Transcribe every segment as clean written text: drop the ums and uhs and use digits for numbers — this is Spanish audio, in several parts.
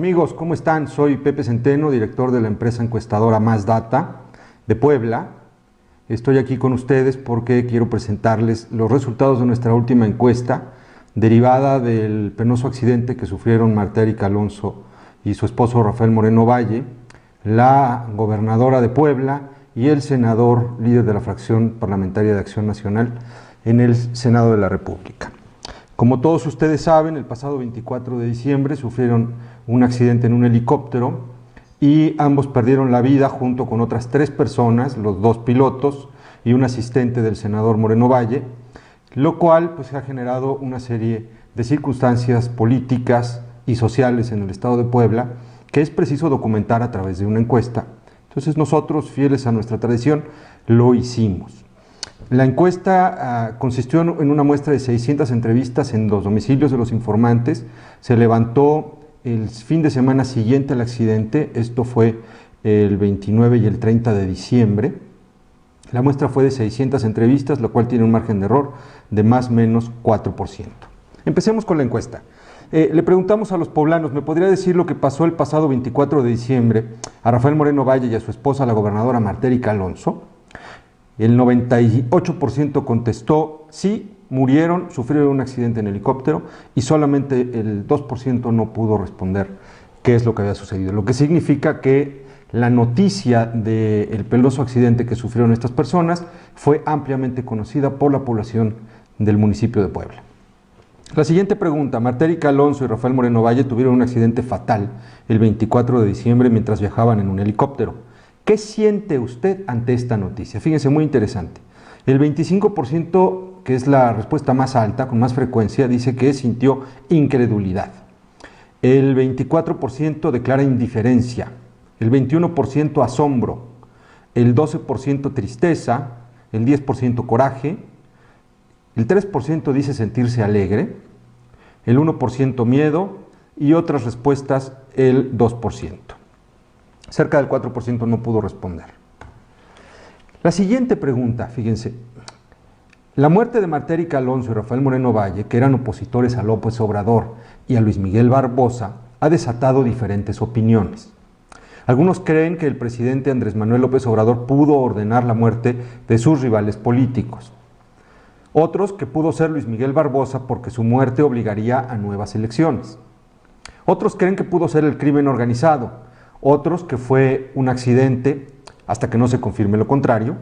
Amigos, ¿cómo están? Soy Pepe Centeno, director de la empresa encuestadora Más Data de Puebla. Estoy aquí con ustedes porque quiero presentarles los resultados de nuestra última encuesta derivada del penoso accidente que sufrieron Marta Erika Alonso y su esposo Rafael Moreno Valle, la gobernadora de Puebla y el senador líder de la fracción parlamentaria de Acción Nacional en el Senado de la República. Como todos ustedes saben, el pasado 24 de diciembre sufrieron un accidente en un helicóptero y ambos perdieron la vida junto con otras 3 personas, los 2 pilotos y un asistente del senador Moreno Valle, lo cual pues ha generado una serie de circunstancias políticas y sociales en el estado de Puebla que es preciso documentar a través de una encuesta. Entonces nosotros, fieles a nuestra tradición, lo hicimos. La encuesta consistió en una muestra de 600 entrevistas en los domicilios de los informantes. Se levantó el fin de semana siguiente al accidente, esto fue el 29 y el 30 de diciembre. La muestra fue de 600 entrevistas, lo cual tiene un margen de error de más o menos 4%. Empecemos con la encuesta. Le preguntamos a los poblanos, ¿me podría decir lo que pasó el pasado 24 de diciembre a Rafael Moreno Valle y a su esposa, la gobernadora Marta Erika Alonso? El 98% contestó sí, murieron, sufrieron un accidente en helicóptero y solamente el 2% no pudo responder qué es lo que había sucedido. Lo que significa que la noticia del penoso accidente que sufrieron estas personas fue ampliamente conocida por la población del municipio de Puebla. La siguiente pregunta: Marta Erika Alonso y Rafael Moreno Valle tuvieron un accidente fatal el 24 de diciembre mientras viajaban en un helicóptero. ¿Qué siente usted ante esta noticia? Fíjense, muy interesante. El 25%, que es la respuesta más alta, con más frecuencia, dice que sintió incredulidad. El 24% declara indiferencia, el 21% asombro, el 12% tristeza, el 10% coraje, el 3% dice sentirse alegre, el 1% miedo y otras respuestas el 2%. Cerca del 4% no pudo responder. La siguiente pregunta, fíjense, la muerte de Marta Erika Alonso y Rafael Moreno Valle, que eran opositores a López Obrador y a Luis Miguel Barbosa, ha desatado diferentes opiniones. Algunos creen que el presidente Andrés Manuel López Obrador pudo ordenar la muerte de sus rivales políticos. Otros que pudo ser Luis Miguel Barbosa porque su muerte obligaría a nuevas elecciones. Otros creen que pudo ser el crimen organizado. Otros que fue un accidente hasta que no se confirme lo contrario,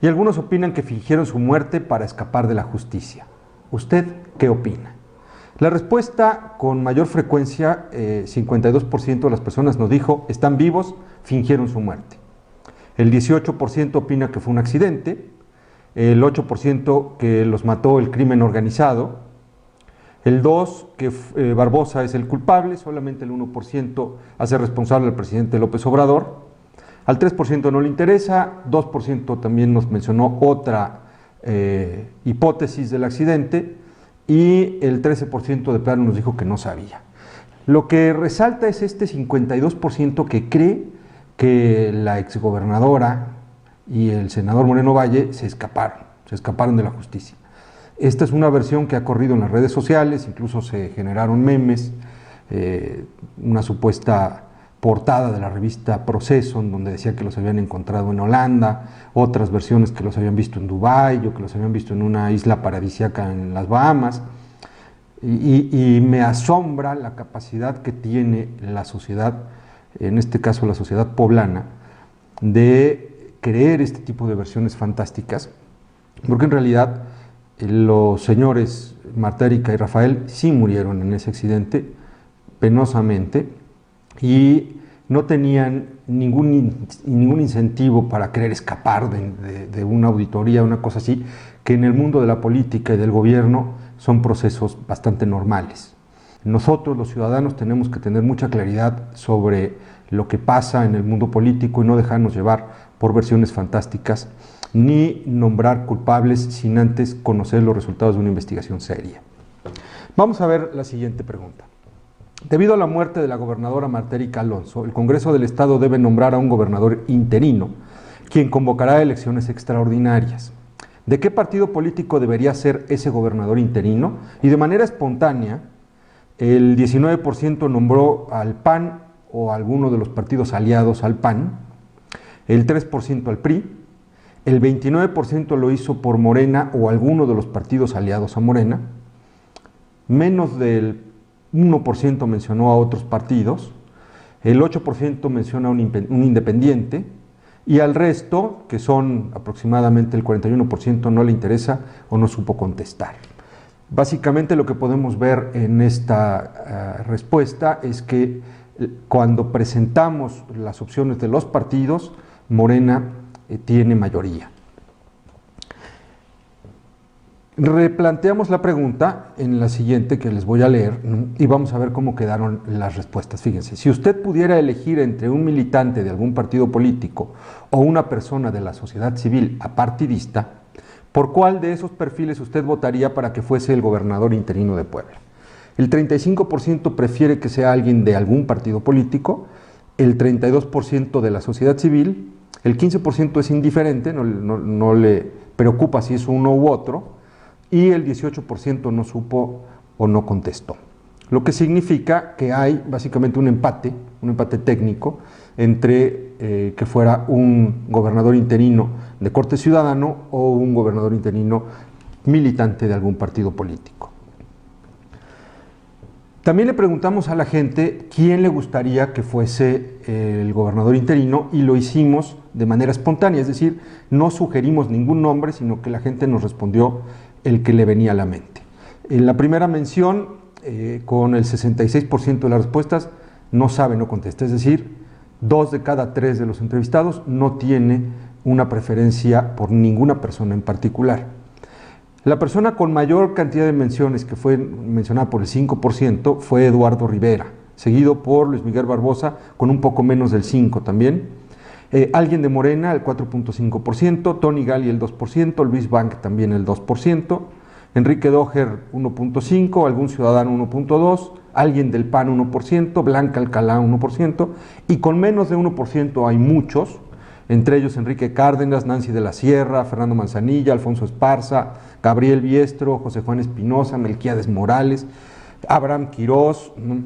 y algunos opinan que fingieron su muerte para escapar de la justicia. ¿Usted qué opina? La respuesta con mayor frecuencia, 52% de las personas nos dijo, están vivos, fingieron su muerte. El 18% opina que fue un accidente, el 8% que los mató el crimen organizado, el 2% que Barbosa es el culpable, solamente el 1% hace responsable al presidente López Obrador, al 3% no le interesa, 2% también nos mencionó otra hipótesis del accidente y el 13% de plano nos dijo que no sabía. Lo que resalta es este 52% que cree que la exgobernadora y el senador Moreno Valle se escaparon de la justicia. Esta es una versión que ha corrido en las redes sociales, incluso se generaron memes, una supuesta portada de la revista Proceso, en donde decía que los habían encontrado en Holanda, otras versiones que los habían visto en Dubái o que los habían visto en una isla paradisíaca en las Bahamas, y me asombra la capacidad que tiene la sociedad, en este caso la sociedad poblana, de creer este tipo de versiones fantásticas, porque en realidad los señores Marta Erika y Rafael sí murieron en ese accidente, penosamente, y no tenían ningún incentivo para querer escapar de una auditoría, una cosa así, que en el mundo de la política y del gobierno son procesos bastante normales. Nosotros, los ciudadanos, tenemos que tener mucha claridad sobre lo que pasa en el mundo político y no dejarnos llevar por versiones fantásticas, ni nombrar culpables sin antes conocer los resultados de una investigación seria. Vamos a ver la siguiente pregunta. Debido a la muerte de la gobernadora Marta Erika Alonso, el Congreso del Estado debe nombrar a un gobernador interino, quien convocará elecciones extraordinarias. ¿De qué partido político debería ser ese gobernador interino? Y de manera espontánea, el 19% nombró al PAN o a alguno de los partidos aliados al PAN, el 3% al PRI, el 29% lo hizo por Morena o alguno de los partidos aliados a Morena, menos del 1% mencionó a otros partidos, el 8% menciona a un independiente, y al resto, que son aproximadamente el 41%, no le interesa o no supo contestar. Básicamente lo que podemos ver en esta respuesta es que cuando presentamos las opciones de los partidos, Morena tiene mayoría. Replanteamos la pregunta en la siguiente que les voy a leer, ¿no? Y vamos a ver cómo quedaron las respuestas. Fíjense, si usted pudiera elegir entre un militante de algún partido político o una persona de la sociedad civil apartidista, ¿por cuál de esos perfiles usted votaría para que fuese el gobernador interino de Puebla? El 35% prefiere que sea alguien de algún partido político, el 32% de la sociedad civil, el 15% es indiferente, no le preocupa si es uno u otro, y el 18% no supo o no contestó. Lo que significa que hay básicamente un empate técnico entre que fuera un gobernador interino de corte ciudadano o un gobernador interino militante de algún partido político. También le preguntamos a la gente quién le gustaría que fuese el gobernador interino y lo hicimos de manera espontánea, es decir, no sugerimos ningún nombre, sino que la gente nos respondió el que le venía a la mente. En la primera mención, con el 66% de las respuestas, no sabe, no contesta, es decir, 2 de cada 3 de los entrevistados no tiene una preferencia por ninguna persona en particular. La persona con mayor cantidad de menciones, que fue mencionada por el 5%, fue Eduardo Rivera, seguido por Luis Miguel Barbosa, con un poco menos del 5% también. Alguien de Morena, el 4.5%, Tony Gali el 2%, Luis Bank también el 2%, Enrique Doher 1.5%, algún ciudadano 1.2%, alguien del PAN 1%, Blanca Alcalá 1%, y con menos de 1% hay muchos, entre ellos Enrique Cárdenas, Nancy de la Sierra, Fernando Manzanilla, Alfonso Esparza, Gabriel Biestro, José Juan Espinosa, Melquiades Morales, Abraham Quirós, ¿no?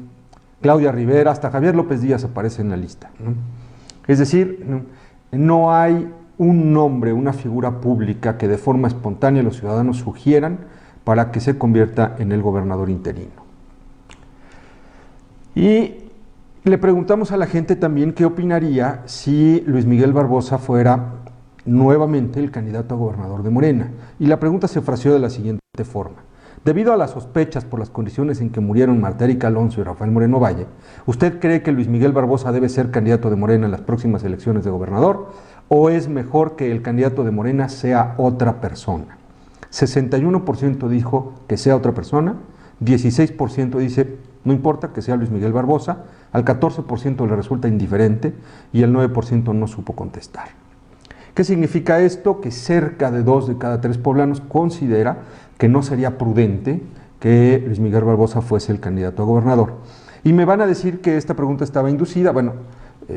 Claudia Rivera, hasta Javier López Díaz aparece en la lista, ¿no? Es decir, no hay un nombre, una figura pública que de forma espontánea los ciudadanos sugieran para que se convierta en el gobernador interino. Y le preguntamos a la gente también qué opinaría si Luis Miguel Barbosa fuera nuevamente el candidato a gobernador de Morena. Y la pregunta se fraseó de la siguiente forma. Debido a las sospechas por las condiciones en que murieron Marta Erika Alonso y Rafael Moreno Valle, ¿usted cree que Luis Miguel Barbosa debe ser candidato de Morena en las próximas elecciones de gobernador? ¿O es mejor que el candidato de Morena sea otra persona? 61% dijo que sea otra persona, 16% dice no importa que sea Luis Miguel Barbosa, al 14% le resulta indiferente y el 9% no supo contestar. ¿Qué significa esto? Que cerca de 2 de cada 3 poblanos considera que no sería prudente que Luis Miguel Barbosa fuese el candidato a gobernador. Y me van a decir que esta pregunta estaba inducida. Bueno,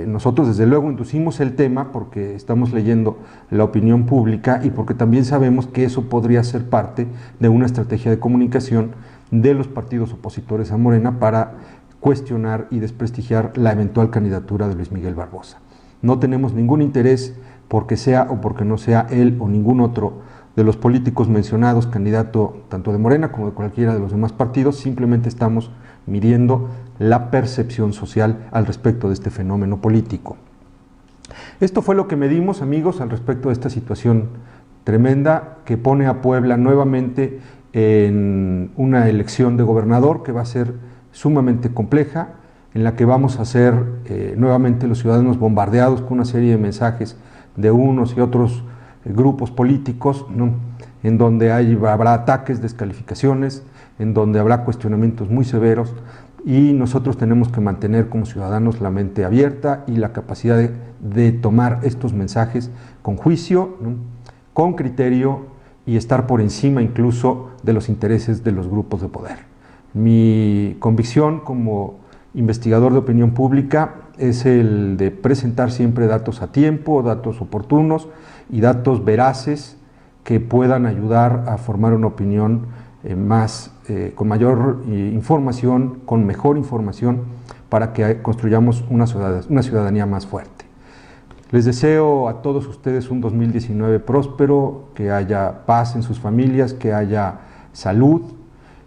nosotros desde luego inducimos el tema porque estamos leyendo la opinión pública y porque también sabemos que eso podría ser parte de una estrategia de comunicación de los partidos opositores a Morena para cuestionar y desprestigiar la eventual candidatura de Luis Miguel Barbosa. No tenemos ningún interés porque sea o porque no sea él o ningún otro de los políticos mencionados candidato tanto de Morena como de cualquiera de los demás partidos, simplemente estamos midiendo la percepción social al respecto de este fenómeno político. Esto fue lo que medimos, amigos, al respecto de esta situación tremenda que pone a Puebla nuevamente en una elección de gobernador que va a ser sumamente compleja, en la que vamos a ser nuevamente los ciudadanos bombardeados con una serie de mensajes de unos y otros grupos políticos, ¿no? En donde habrá ataques, descalificaciones, en donde habrá cuestionamientos muy severos y nosotros tenemos que mantener como ciudadanos la mente abierta y la capacidad de tomar estos mensajes con juicio, ¿no? Con criterio y estar por encima incluso de los intereses de los grupos de poder. Mi convicción como investigador de opinión pública es el de presentar siempre datos a tiempo, datos oportunos y datos veraces que puedan ayudar a formar una opinión con mayor información, con mejor información, para que construyamos una ciudadanía más fuerte. Les deseo a todos ustedes un 2019 próspero, que haya paz en sus familias, que haya salud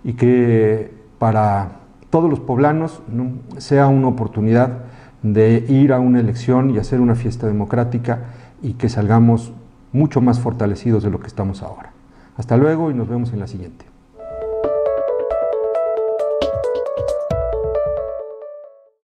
y que para todos los poblanos, ¿no?, sea una oportunidad de ir a una elección y hacer una fiesta democrática y que salgamos mucho más fortalecidos de lo que estamos ahora. Hasta luego y nos vemos en la siguiente.